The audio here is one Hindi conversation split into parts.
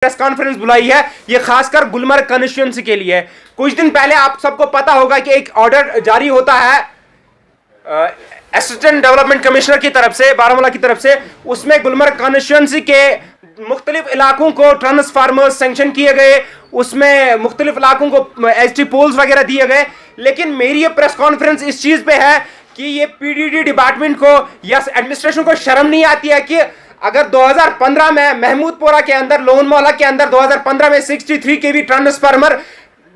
प्रेस कॉन्फ्रेंस बुलाई है, ये खासकर गुलमर्ग कॉन्स्टिट्यूएंसी के लिए है। कुछ दिन पहले आप सबको पता होगा कि एक ऑर्डर जारी होता है असिस्टेंट डेवलपमेंट कमिश्नर की तरफ से, बारामूला की तरफ से, उसमें गुलमर्ग कॉन्स्टिट्यूएंसी के मुख्तलिफ इलाकों को ट्रांसफार्मर्स सैंक्शन किए गए, उसमें मुख्तलिफ इलाकों को एचटी पोल्स वगैरह दिए गए। लेकिन मेरी ये प्रेस कॉन्फ्रेंस इस चीज पे है कि ये पीडीडी डिपार्टमेंट को या एडमिनिस्ट्रेशन को शर्म नहीं आती है कि अगर 2015 में महमूदपुरा के अंदर, लोन मोहल्ला के अंदर 2015 में 63 केवी ट्रांसफार्मर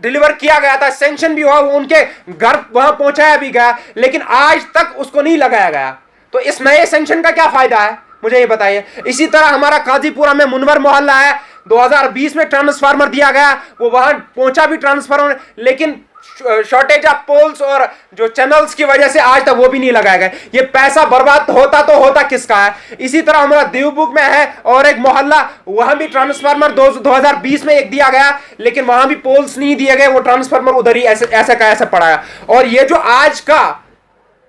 डिलीवर किया गया था, सैंक्शन भी हुआ, वो उनके घर वहां पहुंचाया भी गया, लेकिन आज तक उसको नहीं लगाया गया। तो इस नए सैंक्शन का क्या फायदा है, मुझे ये बताइए। इसी तरह हमारा काजीपुरा में मुनवर मोहल्ला है, 2020 में ट्रांसफार्मर दिया गया, वो वहां पहुंचा भी ट्रांसफार्मर, लेकिन शॉर्टेज ऑफ पोल्स और जो चैनल्स की वजह से आज तक वो भी नहीं लगाया गया। ये पैसा बर्बाद होता तो होता किसका है। इसी तरह हमारा देवबुग में है और एक मोहल्ला, वहां भी ट्रांसफार्मर 2020 में एक दिया गया, लेकिन वहां भी पोल्स नहीं दिए गए, वो ट्रांसफार्मर उधर ही ऐसा का ऐसा पड़ा है। और ये जो आज का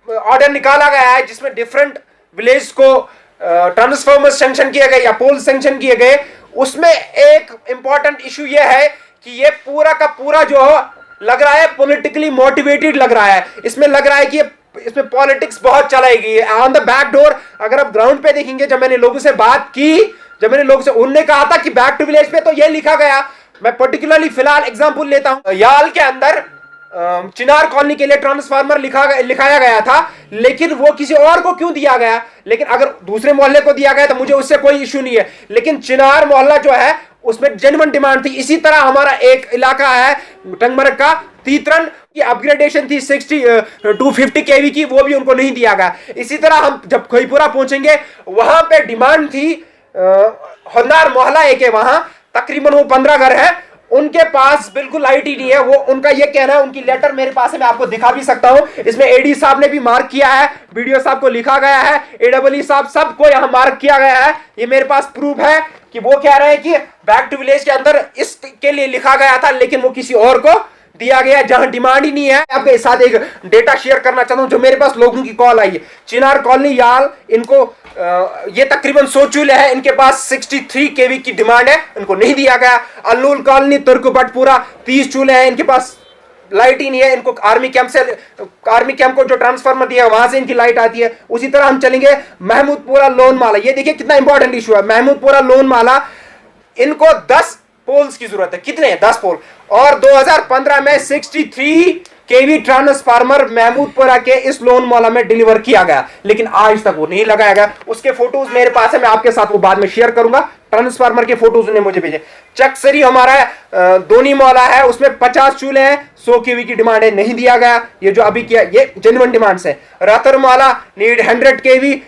ऑर्डर निकाला गया है जिसमें डिफरेंट विलेज को ट्रांसफार्मर सैंक्शन किए गए या पोल सैंक्शन किए गए, उसमें एक इंपॉर्टेंट इशू ये है कि ये पूरा का पूरा जो लग रहा है पॉलिटिकली मोटिवेटेड लग रहा है। इसमें लग रहा है कि इसमें पॉलिटिक्स बहुत चलाएगी ऑन द बैक डोर। अगर आप ग्राउंड पे देखेंगे, जब मैंने लोगों से बात की, जब मैंने लोगों से, उन्होंने कहा था कि बैक टू विलेज पे तो ये लिखा गया। मैं पर्टिकुलरली फिलहाल एग्जांपल लेता हूं, याल के अंदर चिनार कॉलोनी के लिए ट्रांसफार्मर लिखाया गया था, लेकिन वो किसी और को क्यों दिया गया। लेकिन अगर दूसरे मोहल्ले को दिया गया तो मुझे उससे कोई इशू नहीं है, लेकिन चिनार मोहल्ला जो है उसमें जेन्युइन डिमांड थी। इसी तरह हमारा एक इलाका है टंगमर्ग का, तीतरन की अपग्रेडेशन थी 250 केवी की, वो भी उनको नहीं दिया गया। इसी तरह हम जब खईपुरा पहुंचेंगे, वहां पे डिमांड थी हंदार मोहल्ला एक है, वहां तकरीबन वो 15 घर है, उनके पास बिल्कुल लाइट ही नहीं है। वो उनका ये कहना है, उनकी लेटर मेरे पास है, मैं आपको दिखा भी सकता हूं। इसमें एडी साहब ने भी मार्क किया है, बीडीओ साहब को लिखा गया है, एडब्ल्यू साहब सबको यहां मार्क किया गया है। ये मेरे पास प्रूफ है कि वो कह रहे हैं कि बैक टू विलेज के अंदर इसके लिए लिखा गया था, लेकिन वो किसी और को दिया गया जहां डिमांड ही नहीं है। आपके साथ एक डेटा शेयर करना चाहता हूं जो मेरे पास लोगों की कॉल आई है। चिनार कॉलोनी याल, इनको ये तकरीबन 100 चूल्हे हैं, इनके पास 63 केवी की डिमांड है, इनको नहीं दिया गया। अल्लूल कॉलोनी तुर्कबटपुरा 30 चूल्हे हैं, इनके पास लाइट ही नहीं है, इनको आर्मी कैंप को जो ट्रांसफार्मर दिया वहां से इनकी लाइट आती है। उसी तरह हम चलेंगे महमूदपुरा लोन माला, ये देखिए कितना इंपॉर्टेंट इशू है। महमूदपुरा लोन माला, इनको 10 पोल्स की जरूरत है, कितने हैं, 10 पोल, और 2015 में 63 केवी ट्रांसफार्मर महमूदपुरा के इस लोन मौला में डिलीवर किया गया, लेकिन आज तक वो नहीं लगाया गया। उसके फोटोज मेरे पास है, मैं आपके साथ वो बाद में शेयर करूंगा। ट्रांसफार्मर के फोटोज उन्हें मुझे भेजे। चकसरी हमारा दोनी मौला है, उसमें 50 चूल्हे हैं, 100 केवी की डिमांड है, नहीं दिया गया। ये जो अभी किया ये जेन्युइन डिमांड्स है। रातर मौला नीड 100 केवी,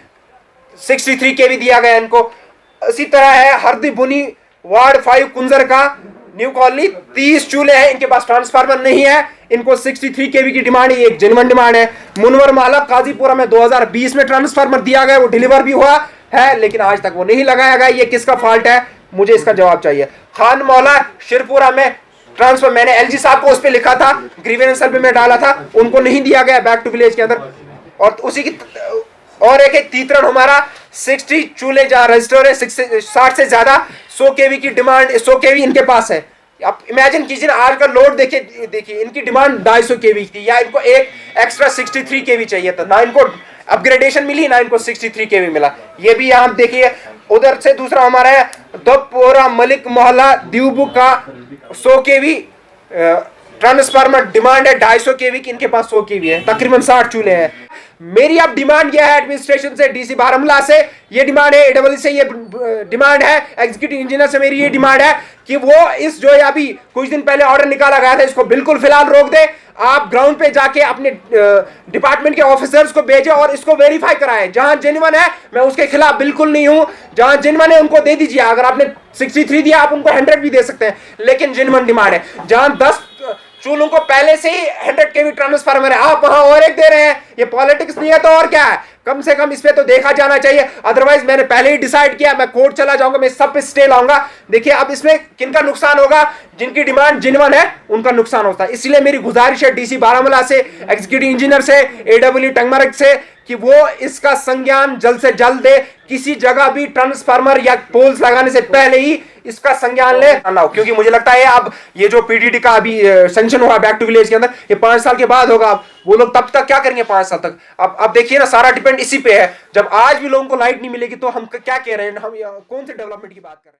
63 केवी दिया गया इनको। इसी तरह है हरदी बुनी वार्ड 5 कुंजर का न्यू कॉलोनी, 30 चूल्हे हैं, इनके पास ट्रांसफार्मर नहीं है, इनको 63 केवी की डिमांड है, एक जेन्युइन डिमांड है। मुनवर माला काजीपुरा में 2020 में ट्रांसफार्मर दिया गया, वो डिलीवर भी हुआ है, लेकिन आज तक वो नहीं लगाया गया। ये किसका फॉल्ट है, मुझे इसका जवाब चाहिए। खान मौला शिरपुरा में ट्रांसफर, मैंने एलजी साहब को उस पर लिखा था, ग्रीवेंस में डाला था, उनको नहीं दिया गया बैक टू विलेज के अंदर। और उसी की और एक तीतरन हमारा 60 चूल्हे जहां रजिस्टर है, 60 से ज्यादा, 100 केवी की डिमांड, 100 केवी इनके पास है। आप इमेजिन कीजिए, आज का लोड देखिए इनकी डिमांड 250 केवी की, या इनको एक एक्स्ट्रा 63 केवी चाहिए था, ना इनको अपग्रेडेशन मिली, ना इनको 63 केवी मिला। ये भी यहाँ देखिए। उधर से दूसरा हमारा है दोपोरा मलिक मोहल्ला दीवबुग का 100 केवी ट्रांसफार्मर डिमांड है, 250 केवी की, इनके पास 100 केवी है, तकरीबन 60 चूल्हे हैं। मेरी अब डिमांड यह है एडमिनिस्ट्रेशन से, डीसी बारामूला से ये डिमांड है, एडब्ल्यू से ये डिमांड है, एग्जीक्यूटिव इंजीनियर से मेरी ये डिमांड है कि वो इस जो अभी कुछ दिन पहले ऑर्डर निकाला गया था, इसको बिल्कुल फिलहाल रोक दे। आप ग्राउंड पे जाके अपने डिपार्टमेंट के ऑफिसर्स को भेजे और इसको वेरीफाई कराएं। जहां जेन्युइन है मैं उसके खिलाफ बिल्कुल नहीं हूं, जहां जेन्युइन है उनको दे दीजिए। अगर आपने 63 दिया, आप उनको 100 भी दे सकते हैं, लेकिन जेन्युइन डिमांड है। जहां 10 चूल्हों को पहले से ही 100 केवी ट्रांसफार्मर है, आप वहां और एक दे रहे हैं। ये पॉलिटिक्स नहीं है तो और क्या है। कम से कम इस पे तो देखा जाना चाहिए। अदरवाइज मैंने पहले ही डिसाइड किया, मैं कोर्ट चला जाऊंगा, मैं सब पे स्टे लाऊंगा। देखिए अब इसमें किनका नुकसान होगा, जिनकी डिमांड जेन्युइन है उनका नुकसान होता है। इसलिए मेरी गुजारिश है डीसी बारामूला से, एग्जीक्यूटिव इंजीनियर से, एडब्ल्यू टंगमर्ग से कि वो इसका संज्ञान जल्द से जल्द दे, किसी जगह भी ट्रांसफार्मर या पोल्स लगाने से पहले ही इसका संज्ञान ले ना, क्योंकि मुझे लगता है अब ये जो पीडीडी का अभी सेंक्शन हुआ बैक टू विलेज के अंदर, ये 5 साल के बाद होगा। वो लोग तब तक क्या करेंगे 5 साल तक? अब देखिए ना, सारा डिपेंड इसी पे है। जब आज भी लोगों को लाइट नहीं मिलेगी तो हम क्या कह रहे हैं, हम कौन से डेवलपमेंट की बात कर रहे हैं?